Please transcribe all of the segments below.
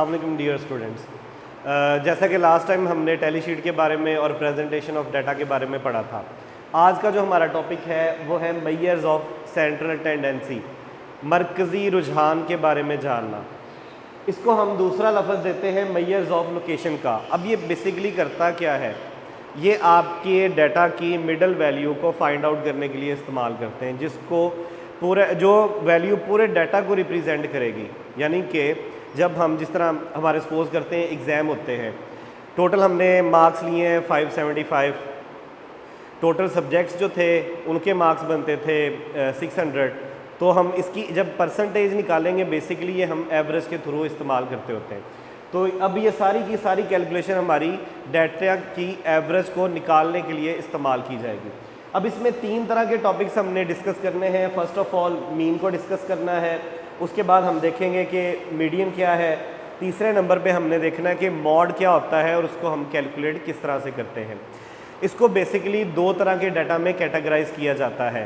अस्सलाम वालेकुम dear students. जैसा कि लास्ट टाइम हमने टैली शीट के बारे में और प्रेजेंटेशन ऑफ डाटा के बारे में पढ़ा था, आज का जो हमारा टॉपिक है वो है मेजर्स ऑफ सेंट्रल टेंडेंसी, मरकज़ी रुझान के बारे में जानना। इसको हम दूसरा लफ्ज़ देते हैं मेजर्स ऑफ लोकेशन का। अब ये बेसिकली करता क्या है, ये आपके डाटा की मिडल वैल्यू को फाइंड आउट करने के लिए इस्तेमाल करते हैं, जिसको पूरे जो वैल्यू पूरे डाटा को रिप्रेजेंट करेगी। यानी कि जब हम जिस तरह हमारे सपोज करते हैं एग्ज़ाम होते हैं, टोटल हमने मार्क्स लिए हैं 575, टोटल सब्जेक्ट्स जो थे उनके मार्क्स बनते थे 600, तो हम इसकी जब परसेंटेज निकालेंगे बेसिकली ये हम एवरेज के थ्रू इस्तेमाल करते होते हैं। तो अब ये सारी की सारी कैलकुलेशन हमारी डाटा की एवरेज को निकालने के लिए इस्तेमाल की जाएगी। अब इसमें 3 तरह के टॉपिक्स हमने डिस्कस करने हैं। फ़र्स्ट ऑफ़ ऑल मीन को डिस्कस करना है, उसके बाद हम देखेंगे कि मीडियन क्या है, तीसरे नंबर पे हमने देखना है कि मॉड क्या होता है और उसको हम कैलकुलेट किस तरह से करते हैं। इसको बेसिकली 2 तरह के डाटा में कैटेगराइज किया जाता है,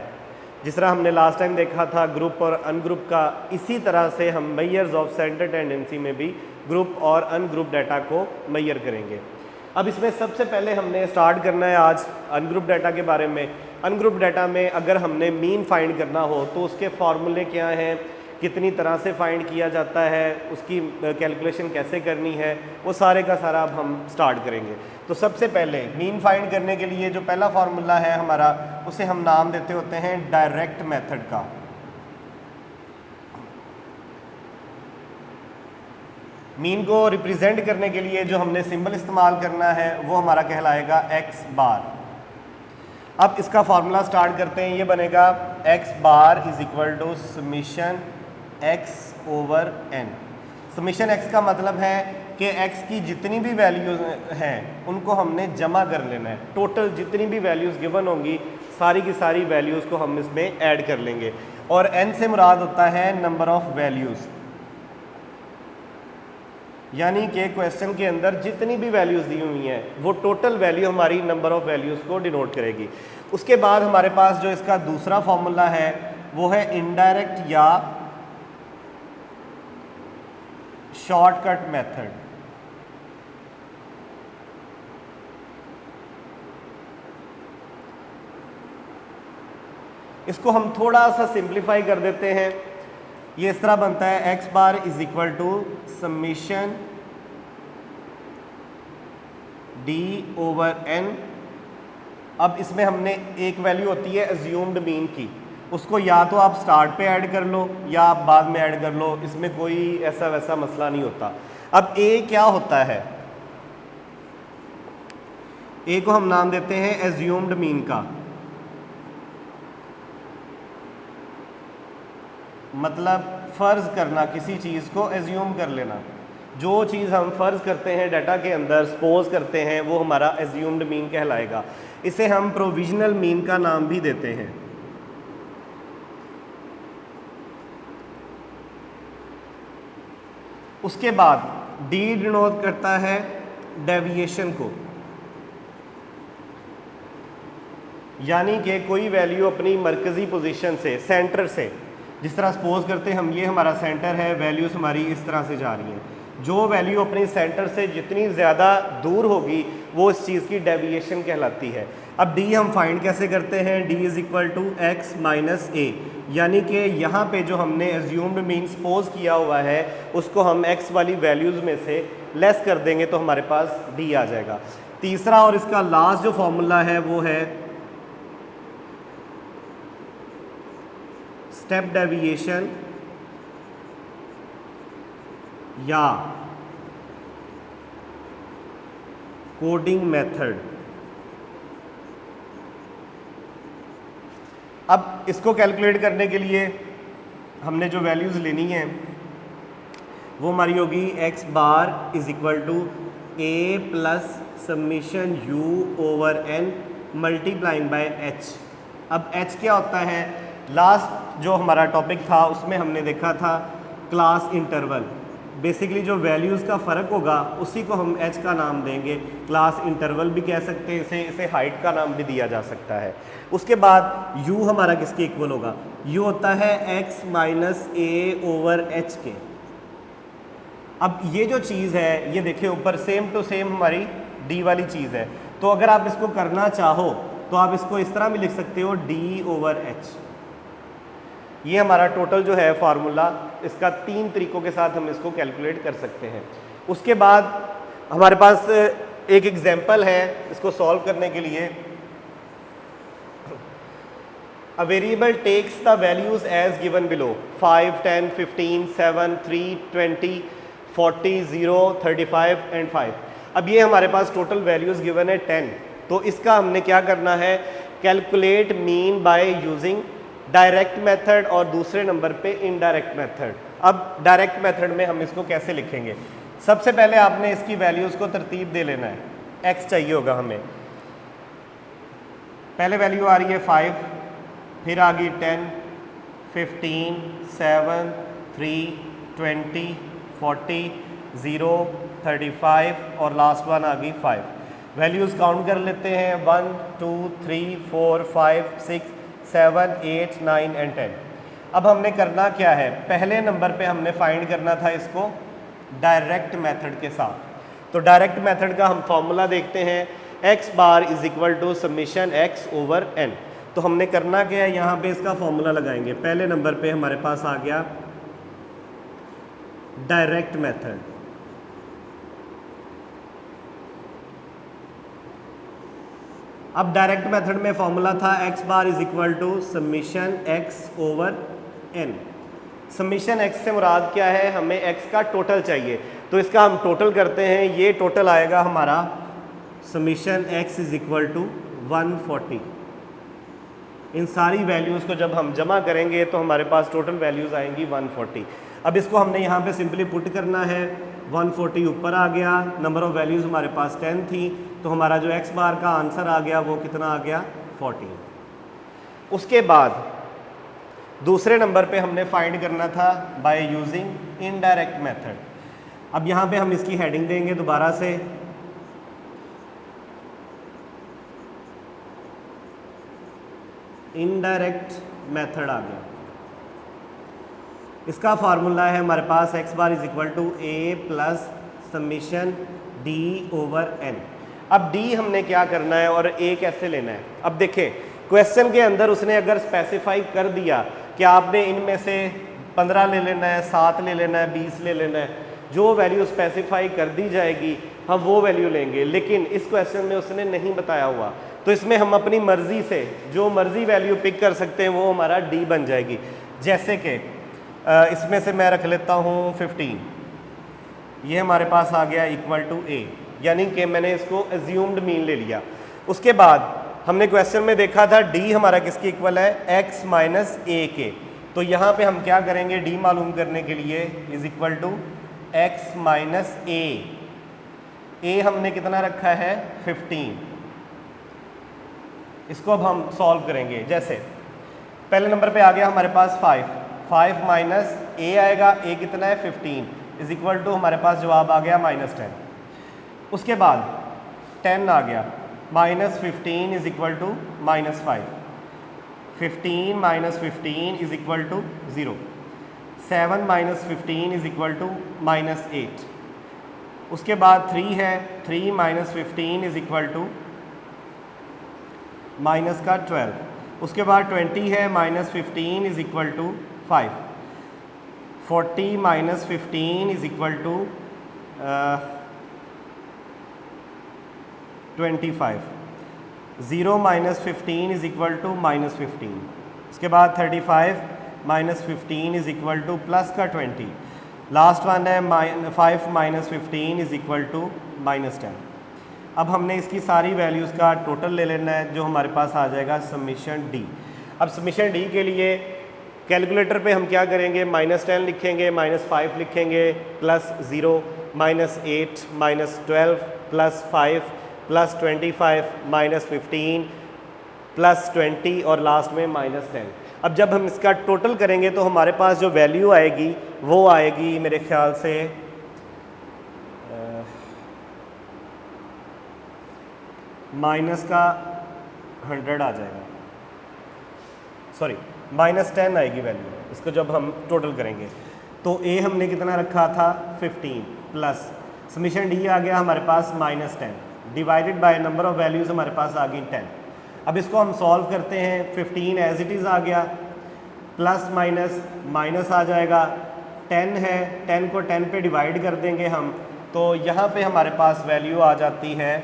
जिस तरह हमने लास्ट टाइम देखा था ग्रुप और अनग्रुप का। इसी तरह से हम मेजर्स ऑफ सेंट्रल टेंडेंसी में भी ग्रुप और अनग्रुप डाटा को मेजर करेंगे। अब इसमें सबसे पहले हमने स्टार्ट करना है आज अनग्रुप डाटा के बारे में। अनग्रुप डाटा में अगर हमने मीन फाइंड करना हो तो उसके फार्मूले क्या हैं, कितनी तरह से फाइंड किया जाता है, उसकी कैलकुलेशन कैसे करनी है, वो सारे का सारा अब हम स्टार्ट करेंगे। तो सबसे पहले मीन फाइंड करने के लिए जो पहला फार्मूला है हमारा, उसे हम नाम देते होते हैं डायरेक्ट मेथड का। मीन को रिप्रेजेंट करने के लिए जो हमने सिंबल इस्तेमाल करना है वो हमारा कहलाएगा एक्स बार। अब इसका फार्मूला स्टार्ट करते हैं, ये बनेगा x bar is equal to summation x over n. Summation x का मतलब है कि एक्स की जितनी भी वैल्यूज़ हैं उनको हमने जमा कर लेना है। टोटल जितनी भी वैल्यूज़ गिवन होंगी सारी की सारी वैल्यूज़ को हम इसमें ऐड कर लेंगे। और एन से मुराद होता है नंबर ऑफ़ वैल्यूज़, यानी कि क्वेश्चन के अंदर जितनी भी वैल्यूज़ दी हुई हैं वो टोटल वैल्यू हमारी नंबर ऑफ़ वैल्यूज़ को डिनोट करेगी। उसके बाद हमारे पास जो इसका दूसरा फॉर्मूला है वो है इनडायरेक्ट या शॉर्टकट मेथड। इसको हम थोड़ा सा सिंप्लीफाई कर देते हैं, ये इस तरह बनता है x bar is equal to summation d over n. अब इसमें हमने एक वैल्यू होती है एज्यूम्ड मीन की, उसको या तो आप स्टार्ट पे ऐड कर लो या आप बाद में ऐड कर लो, इसमें कोई ऐसा वैसा मसला नहीं होता। अब ए क्या होता है, ए को हम नाम देते हैं एज्यूम्ड मीन का, मतलब फ़र्ज़ करना, किसी चीज़ को एज्यूम कर लेना। जो चीज़ हम फ़र्ज़ करते हैं डाटा के अंदर, सपोज करते हैं, वो हमारा एज्यूम्ड मीन कहलाएगा। इसे हम प्रोविजनल मीन का नाम भी देते हैं। उसके बाद डी डिनोट करता है डेविएशन को, यानी कि कोई वैल्यू अपनी मरकज़ी पोजीशन से, सेंटर से, जिस तरह सपोज करते हैं हम ये हमारा सेंटर है, वैल्यूज़ हमारी इस तरह से जा रही हैं, जो वैल्यू अपनी सेंटर से जितनी ज़्यादा दूर होगी वो इस चीज़ की डेविएशन कहलाती है। अब डी हम फाइंड कैसे करते हैं, D is equal to X minus A, यानी कि यहाँ पे जो हमने एज्यूम्ड मीन सपोज किया हुआ है उसको हम एक्स वाली वैल्यूज़ में से लेस कर देंगे तो हमारे पास डी आ जाएगा। तीसरा और इसका लास्ट जो फॉर्मूला है वो है स्टेप डेविएशन या कोडिंग मेथड। अब इसको कैलकुलेट करने के लिए हमने जो वैल्यूज़ लेनी है वो हमारी होगी x bar is equal to a plus summation u over n multiplying by h. अब एच क्या होता है, लास्ट जो हमारा टॉपिक था उसमें हमने देखा था क्लास इंटरवल। बेसिकली जो वैल्यूज़ का फ़र्क होगा उसी को हम एच का नाम देंगे, क्लास इंटरवल भी कह सकते हैं इसे हाइट का नाम भी दिया जा सकता है। उसके बाद u हमारा किसके इक्वल होगा, u होता है x माइनस ए ओवर एच के। अब ये जो चीज़ है, ये देखिए ऊपर सेम टू सेम हमारी डी वाली चीज़ है। तो अगर आप इसको करना चाहो तो आप इसको इस तरह भी लिख सकते हो D/H। ये हमारा टोटल जो है फार्मूला, इसका 3 तरीकों के साथ हम इसको कैलकुलेट कर सकते हैं। उसके बाद हमारे पास एक एग्जाम्पल है इसको सॉल्व करने के लिए। A variable takes the values as given below 5, 10, 15, 7, 3, 20, 40, 0, 35 and 5। अब ये हमारे पास टोटल वैल्यूज़ गिवन है 10। तो इसका हमने क्या करना है, calculate mean by using direct method और दूसरे नंबर पे इनडायरेक्ट मेथड। अब डायरेक्ट मेथड में हम इसको कैसे लिखेंगे, सबसे पहले आपने इसकी वैल्यूज़ को तरतीब दे लेना है। x चाहिए होगा हमें, पहले वैल्यू आ रही है 5, फिर आ गई 10, 15, 7, 3, 20, 40, 0, 35 और लास्ट वन आ गई 5। वैल्यूज़ काउंट कर लेते हैं 1, 2, 3, 4, 5, 6, 7, 8, 9 एंड 10। अब हमने करना क्या है, पहले नंबर पे हमने फाइंड करना था इसको डायरेक्ट मेथड के साथ। तो डायरेक्ट मेथड का हम फॉर्मूला देखते हैं, x bar is equal to summation x over n। तो हमने करना क्या है, यहाँ पे इसका फॉर्मूला लगाएंगे। पहले नंबर पे हमारे पास आ गया डायरेक्ट मेथड, अब डायरेक्ट मेथड में फॉर्मूला था x bar is equal to summation x over n। Summation x से मुराद क्या है, हमें x का टोटल चाहिए, तो इसका हम टोटल करते हैं। ये टोटल आएगा हमारा summation x is equal to 140। इन सारी वैल्यूज़ को जब हम जमा करेंगे तो हमारे पास टोटल वैल्यूज़ आएंगी 140। अब इसको हमने यहाँ पे सिंपली पुट करना है, 140 ऊपर आ गया, नंबर ऑफ़ वैल्यूज़ हमारे पास 10 थी, तो हमारा जो x बार का आंसर आ गया वो कितना आ गया, 14। उसके बाद दूसरे नंबर पे हमने फाइंड करना था बाय यूजिंग इनडायरेक्ट मेथड। अब यहाँ पे हम इसकी हेडिंग देंगे दोबारा से, इनडायरेक्ट मेथड आ गया। इसका फार्मूला है हमारे पास x bar is equal to a plus summation d over n। अब d हमने क्या करना है और a कैसे लेना है। अब देखें क्वेश्चन के अंदर उसने अगर स्पेसिफाई कर दिया कि आपने इनमें से 15 ले लेना है, 7 ले लेना है, 20 ले लेना है, जो वैल्यू स्पेसिफाई कर दी जाएगी हम वो वैल्यू लेंगे। लेकिन इस क्वेश्चन में उसने नहीं बताया हुआ, तो इसमें हम अपनी मर्ज़ी से जो मर्ज़ी वैल्यू पिक कर सकते हैं, वो हमारा d बन जाएगी। जैसे कि इसमें से मैं रख लेता हूँ 15, ये हमारे पास आ गया इक्वल टू a, यानी कि मैंने इसको एज्यूम्ड मीन ले लिया। उसके बाद हमने क्वेश्चन में देखा था d हमारा किसके इक्वल है, x माइनस a के। तो यहाँ पे हम क्या करेंगे, d मालूम करने के लिए is equal to x minus a हमने कितना रखा है 15। इसको अब हम सॉल्व करेंगे। जैसे पहले नंबर पे आ गया हमारे पास 5 माइनस a आएगा, a कितना है 15 इज इक्वल टू हमारे पास जवाब आ गया -10। उसके बाद 10 आ गया, -15 is equal to -5, 15 minus 15 is equal to 0, 7 minus 15 is equal to -8। उसके बाद 3 है, 3 minus 15 is equal to minus का 12। उसके बाद 20 है, -15 is equal to 5, 40 minus 15 is equal to 25, 0 minus 15 is equal to -15। उसके बाद 35 minus 15 is equal to plus का 20। लास्ट वन है 5 माइनस 15 इज इक्वल टू -10। अब हमने इसकी सारी वैल्यूज़ का टोटल ले लेना है, जो हमारे पास आ जाएगा समीशन d। अब समीशन d के लिए कैलकुलेटर पे हम क्या करेंगे, -10 लिखेंगे, -5 लिखेंगे, +0, -8, -12, +5, +25, -15, +20 और लास्ट में -10। अब जब हम इसका टोटल करेंगे तो हमारे पास जो वैल्यू आएगी वो आएगी मेरे ख्याल से माइनस का 100 आ जाएगा, सॉरी -10 आएगी वैल्यू। इसको जब हम टोटल करेंगे तो a हमने कितना रखा था 15, प्लस समीशन डी आ गया हमारे पास -10 divided by number of values हमारे पास आ गई 10। अब इसको हम सॉल्व करते हैं, 15 एज इट इज़ आ गया, प्लस माइनस माइनस आ जाएगा, 10 है, 10 को 10 पे डिवाइड कर देंगे हम, तो यहाँ पे हमारे पास वैल्यू आ जाती है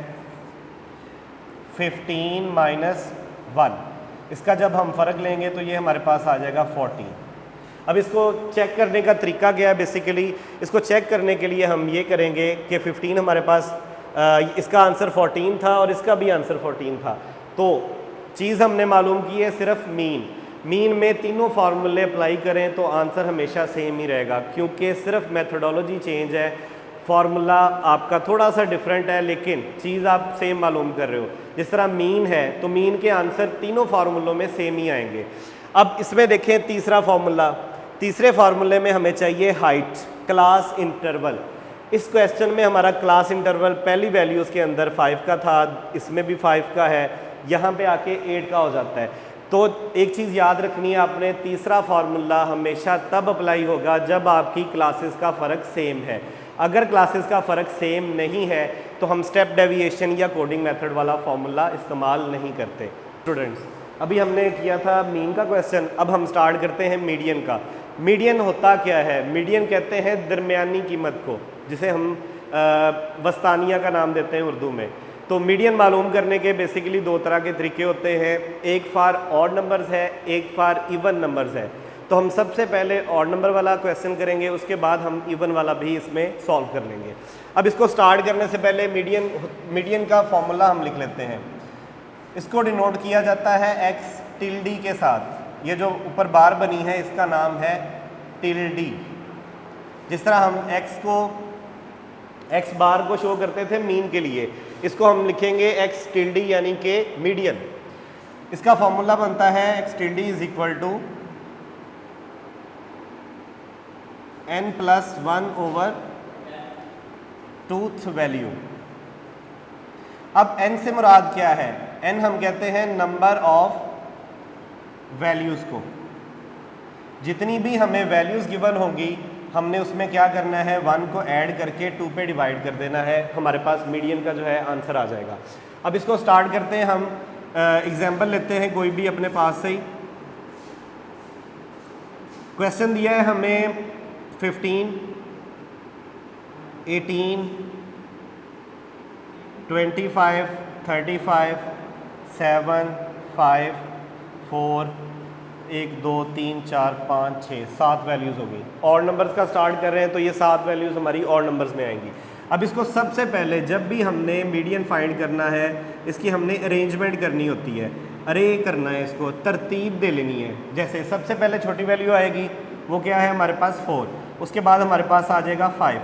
15 - 1। इसका जब हम फ़र्क लेंगे तो ये हमारे पास आ जाएगा 14। अब इसको चेक करने का तरीका क्या है, बेसिकली इसको चेक करने के लिए हम ये करेंगे कि 15 हमारे पास इसका आंसर 14 था और इसका भी आंसर 14 था। तो चीज़ हमने मालूम की है सिर्फ मीन में तीनों फार्मूले अप्लाई करें तो आंसर हमेशा सेम ही रहेगा, क्योंकि सिर्फ मेथोडोलॉजी चेंज है, फार्मूला आपका थोड़ा सा डिफरेंट है लेकिन चीज़ आप सेम मालूम कर रहे हो। जिस तरह मीन है तो मीन के आंसर तीनों फार्मूलों में सेम ही आएंगे। अब इसमें देखें तीसरा फार्मूला, तीसरे फार्मूले में हमें चाहिए हाइट, क्लास इंटरवल। इस क्वेश्चन में हमारा क्लास इंटरवल पहली वैल्यूज़ के अंदर 5 का था, इसमें भी 5 का है, यहाँ पे आके 8 का हो जाता है। तो एक चीज़ याद रखनी है आपने, तीसरा फार्मूला हमेशा तब अप्लाई होगा जब आपकी क्लासेस का फ़र्क सेम है। अगर क्लासेस का फ़र्क सेम नहीं है तो हम स्टेप डेविएशन या कोडिंग मेथड वाला फार्मूला इस्तेमाल नहीं करते। स्टूडेंट्स, अभी हमने किया था मीन का क्वेश्चन, अब हम स्टार्ट करते हैं मीडियन का। मीडियन होता क्या है? मीडियन कहते हैं दरमियानी कीमत को, जिसे हम वस्तानिया का नाम देते हैं उर्दू में। तो मीडियन मालूम करने के बेसिकली दो तरह के तरीके होते हैं, एक फॉर ऑड नंबर्स है, एक फॉर इवन नंबर्स है। तो हम सबसे पहले ऑड नंबर वाला क्वेश्चन करेंगे, उसके बाद हम इवन वाला भी इसमें सॉल्व कर लेंगे। अब इसको स्टार्ट करने से पहले मीडियन का फॉर्मूला हम लिख लेते हैं। इसको डिनोट किया जाता है एक्स टिल्डी के साथ। ये जो ऊपर बार बनी है इसका नाम है टिल्डी। जिस तरह हम एक्स बार को शो करते थे मीन के लिए, इसको हम लिखेंगे एक्स टिल्डी यानी कि मीडियन। इसका फॉर्मूला बनता है X tilde is equal to n+1/टूथ वैल्यू। अब n से मुराद क्या है? n हम कहते हैं नंबर ऑफ वैल्यूज़ को। जितनी भी हमें वैल्यूज़ गिवन होगी हमने उसमें क्या करना है, 1 को ऐड करके 2 पे डिवाइड कर देना है, हमारे पास मीडियन का जो है आंसर आ जाएगा। अब इसको स्टार्ट करते हैं हम, एग्जाम्पल लेते हैं कोई भी अपने पास से ही। क्वेश्चन दिया है हमें 15, 18, 25, 35, 7, 5, 4, 1 2 3 4 5 6 7 वैल्यूज़ हो गई। ऑड नंबर्स का स्टार्ट कर रहे हैं तो ये 7 वैल्यूज़ हमारी ऑड नंबर्स में आएंगी। अब इसको सबसे पहले जब भी हमने मीडियन फाइंड करना है, इसकी हमने अरेंजमेंट करनी होती है, अरे करना है, इसको तरतीब दे लेनी है। जैसे सबसे पहले छोटी वैल्यू आएगी, वो क्या है हमारे पास 4, उसके बाद हमारे पास आ जाएगा 5,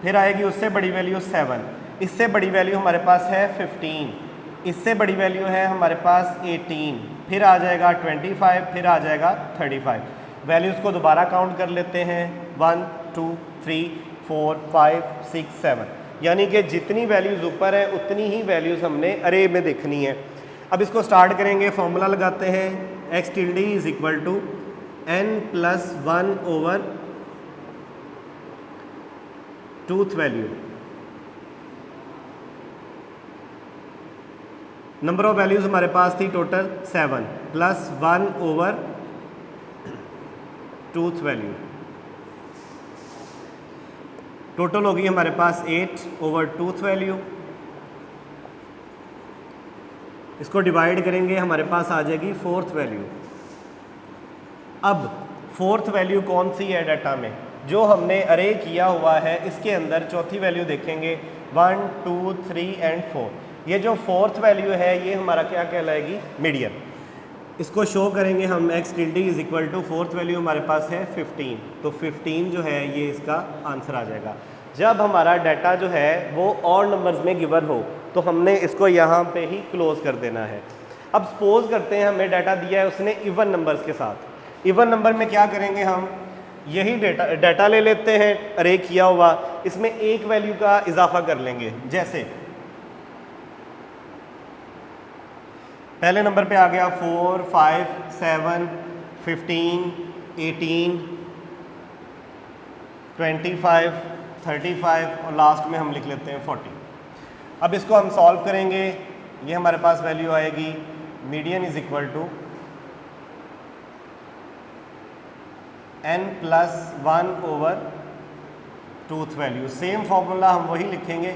फिर आएगी उससे बड़ी वैल्यू 7, इससे बड़ी वैल्यू हमारे पास है 15, इससे बड़ी वैल्यू है हमारे पास 18, फिर आ जाएगा 25, फिर आ जाएगा 35। वैल्यूज़ को दोबारा काउंट कर लेते हैं, 1 2 3 4 5 6 7, यानी कि जितनी वैल्यूज़ ऊपर है उतनी ही वैल्यूज़ हमने अरे में देखनी है। अब इसको स्टार्ट करेंगे, फॉर्मूला लगाते हैं, X tilde is equal to n+1/टूथ वैल्यू। नंबर ऑफ वैल्यूज़ हमारे पास थी टोटल 7 प्लस 1/टूथ वैल्यू, टोटल होगी हमारे पास 8/टूथ वैल्यू। इसको डिवाइड करेंगे, हमारे पास आ जाएगी 4th वैल्यू। अब 4th वैल्यू कौन सी है डाटा में? जो हमने अरे किया हुआ है इसके अंदर चौथी वैल्यू देखेंगे 1 2 3 एंड 4। ये जो 4th वैल्यू है ये हमारा क्या कहलाएगी? मीडियन। इसको शो करेंगे हम, x tilde is equal to 4th value हमारे पास है 15, तो 15 जो है ये इसका आंसर आ जाएगा। जब हमारा डाटा जो है वो ऑड नंबर्स में गिवन हो तो हमने इसको यहाँ पे ही क्लोज कर देना है। अब सपोज करते हैं हमें डाटा दिया है उसने इवन नंबर्स के साथ। इवन नंबर में क्या करेंगे हम, यही डाटा ले लेते हैं अरे किया हुआ, इसमें एक वैल्यू का इजाफा कर लेंगे। जैसे पहले नंबर पे आ गया 4 5 7 15 18 25 35 और लास्ट में हम लिख लेते हैं 40। अब इसको हम सॉल्व करेंगे, ये हमारे पास वैल्यू आएगी median is equal to n+1/2 value. Same formula हम वही लिखेंगे।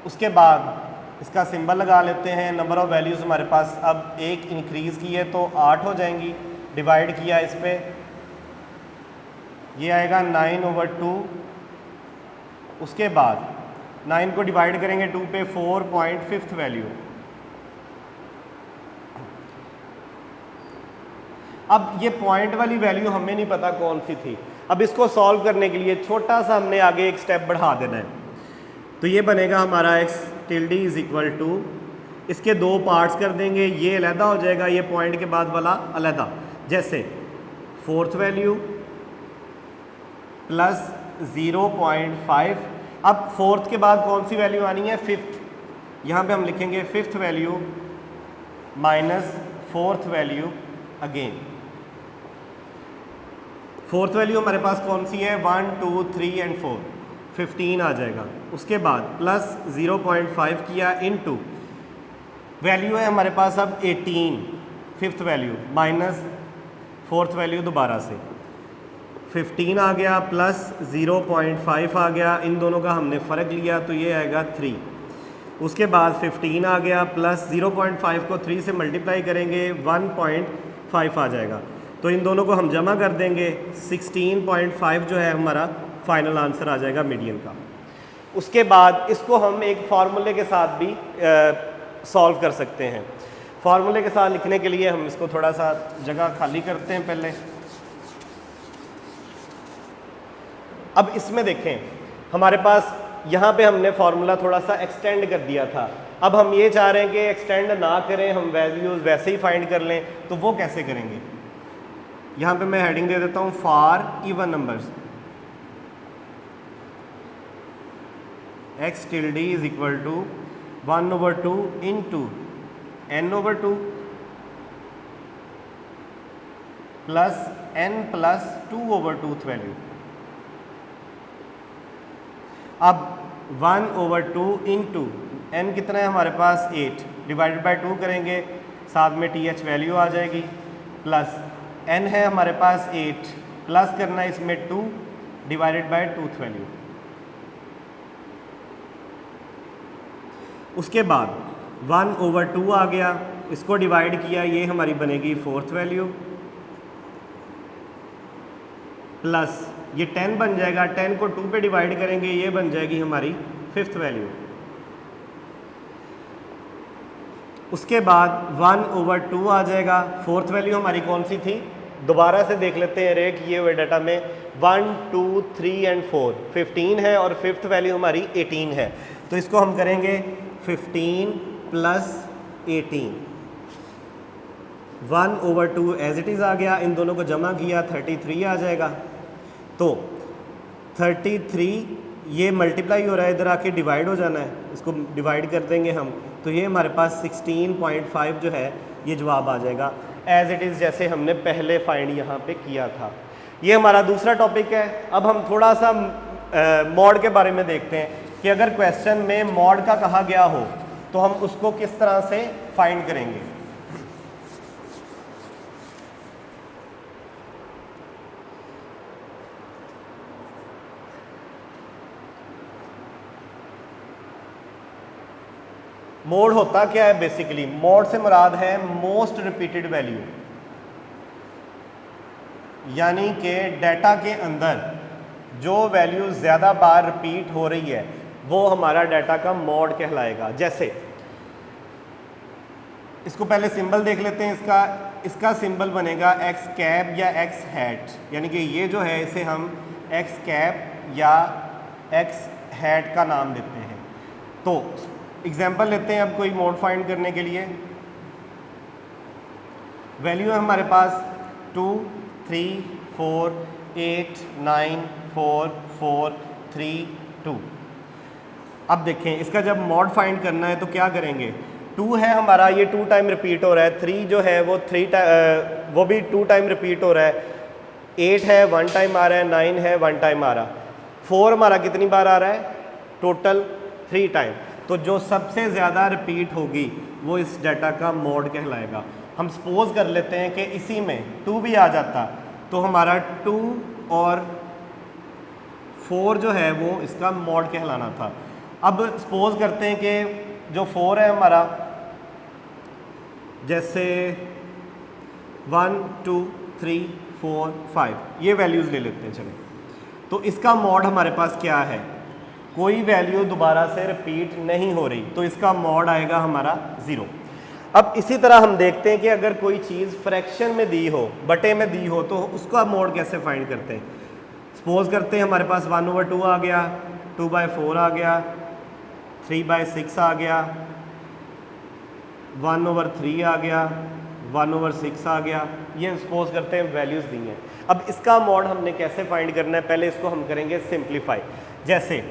उसके बाद इसका सिंबल लगा लेते हैं। नंबर ऑफ़ वैल्यूज़ हमारे पास अब एक इंक्रीज़ की है तो 8 हो जाएंगी, डिवाइड किया इस पे, ये आएगा 9/2। उसके बाद 9 को डिवाइड करेंगे 2 पे, 4.5 वैल्यू। अब ये पॉइंट वाली वैल्यू हमें नहीं पता कौन सी थी। अब इसको सॉल्व करने के लिए छोटा सा हमने आगे एक स्टेप बढ़ा देना है। तो ये बनेगा हमारा x tilde is equal to, इसके दो पार्ट्स कर देंगे, ये अलहदा हो जाएगा, ये पॉइंट के बाद वाला अलहदा। जैसे 4th वैल्यू प्लस 0.5। अब 4th के बाद कौन सी वैल्यू आनी है? 5th। यहाँ पे हम लिखेंगे 5th value minus 4th value again. 4th value हमारे पास कौन सी है? 1, 2, 3 एंड 4, 15 आ जाएगा। उसके बाद प्लस 0.5 किया इनटू वैल्यू है हमारे पास अब 18, 5th value minus 4th value दोबारा से 15 आ गया, प्लस 0.5 आ गया, इन दोनों का हमने फ़र्क लिया तो ये आएगा 3। उसके बाद 15 आ गया, प्लस 0.5 को 3 से मल्टीप्लाई करेंगे 1.5 आ जाएगा। तो इन दोनों को हम जमा कर देंगे, 16.5 जो है हमारा फाइनल आंसर आ जाएगा मीडियन का। उसके बाद इसको हम एक फार्मूले के साथ भी सॉल्व कर सकते हैं। फार्मूले के साथ लिखने के लिए हम इसको थोड़ा सा जगह खाली करते हैं पहले। अब इसमें देखें हमारे पास यहाँ पे हमने फार्मूला थोड़ा सा एक्सटेंड कर दिया था। अब हम ये चाह रहे हैं कि एक्सटेंड ना करें, हम वैल्यूज़ वैसे ही फाइंड कर लें। तो वो कैसे करेंगे? यहाँ पे मैं हेडिंग दे देता हूँ for even numbers. x tilde is equal to 1/2 into n/2 plus n+2/2 value. अब 1/2 इंटू n कितना है हमारे पास? 8, डिवाइडेड बाय 2 करेंगे, साथ में th वैल्यू आ जाएगी, प्लस n है हमारे पास 8, प्लस करना है इसमें 2 डिवाइडेड बाय 2th वैल्यू। उसके बाद 1/2 आ गया, इसको डिवाइड किया, ये हमारी बनेगी 4th वैल्यू, प्लस ये 10 बन जाएगा, 10 को 2 पे डिवाइड करेंगे, ये बन जाएगी हमारी 5th वैल्यू। उसके बाद 1/2 आ जाएगा। 4th वैल्यू हमारी कौन सी थी? दोबारा से देख लेते हैं, रे किए हुए डाटा में 1, 2, 3 एंड 4, 15 है और 5th वैल्यू हमारी 18 है। तो इसको हम करेंगे 15 प्लस 18, 1/2 एज इट इज़ आ गया, इन दोनों को जमा किया 33 आ जाएगा। तो 33 ये मल्टीप्लाई हो रहा है, इधर आके डिवाइड हो जाना है, इसको डिवाइड कर देंगे हम, तो ये हमारे पास 16.5 जो है ये जवाब आ जाएगा एज इट इज़, जैसे हमने पहले फाइंड यहाँ पे किया था। ये हमारा दूसरा टॉपिक है। अब हम थोड़ा सा मॉड के बारे में देखते हैं कि अगर क्वेश्चन में मॉड का कहा गया हो तो हम उसको किस तरह से फाइंड करेंगे। मोड होता क्या है? बेसिकली मोड से मुराद है मोस्ट रिपीटेड वैल्यू, यानी कि डाटा के अंदर जो वैल्यू ज़्यादा बार रिपीट हो रही है वो हमारा डाटा का मोड कहलाएगा। जैसे इसको पहले सिंबल देख लेते हैं। इसका सिंबल बनेगा एक्स कैप या एक्स हैट, यानी कि ये जो है इसे हम एक्स कैप या एक्स हैट का नाम देते हैं। तो एग्जाम्पल लेते हैं अब कोई मोड फाइंड करने के लिए। वैल्यू है हमारे पास 2, 3, 4, 8, 9, 4, 4, 3, 2। अब देखें इसका जब मॉड फाइंड करना है तो क्या करेंगे? 2 है हमारा, ये 2 टाइम रिपीट हो रहा है, 3 जो है वो वो भी 2 टाइम रिपीट हो रहा है, 8 है 1 टाइम आ रहा है, 9 है 1 टाइम आ रहा, 4 हमारा कितनी बार आ रहा है, टोटल 3 टाइम। तो जो सबसे ज़्यादा रिपीट होगी वो इस डाटा का मॉड कहलाएगा। हम सपोज कर लेते हैं कि इसी में 2 भी आ जाता तो हमारा 2 और 4 जो है वो इसका मॉड कहलाना था। अब सपोज करते हैं कि जो 4 है हमारा, जैसे 1 2 3 4 5 ये वैल्यूज़ ले लेते हैं। चलें, तो इसका मॉड हमारे पास क्या है, कोई वैल्यू दोबारा से रिपीट नहीं हो रही, तो इसका मॉड आएगा हमारा 0। अब इसी तरह हम देखते हैं कि अगर कोई चीज़ फ्रैक्शन में दी हो, बटे में दी हो, तो उसका मॉड कैसे फाइंड करते हैं। सपोज करते हैं हमारे पास 1/2 आ गया, 2/4 आ गया, 3/6 आ गया, 1/3 आ गया, 1/6 आ गया। ये सपोज करते हैं वैल्यूज़ दी हैं। अब इसका मॉड हमने कैसे फाइंड करना है, पहले इसको हम करेंगे सिंप्लीफाई। जैसे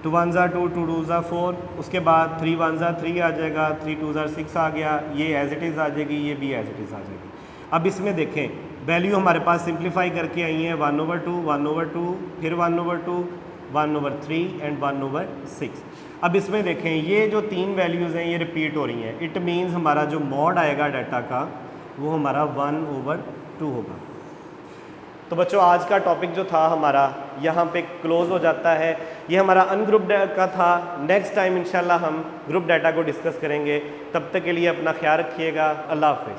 2 1 2 2 2 4, उसके बाद 3 1 3 आ जाएगा, 3 2 6 आ गया, ये एज इट इज़ आ जाएगी, ये भी एज इट इज़ आ जाएगी। अब इसमें देखें वैल्यू हमारे पास सिंप्लीफाई करके आई है 1/2, 1/2, फिर 1/2, 1/3 एंड 1/6। अब इसमें देखें ये जो 3 वैल्यूज़ हैं ये रिपीट हो रही हैं। इट मीन्स हमारा जो मॉड आएगा डाटा का वो हमारा 1/2 होगा। तो बच्चों आज का टॉपिक जो था हमारा यहाँ पे क्लोज हो जाता है। ये हमारा अनग्रुप का था। नेक्स्ट टाइम इंशाल्लाह हम ग्रुप डाटा को डिस्कस करेंगे। तब तक के लिए अपना ख्याल रखिएगा। अल्लाह हाफ़िज़।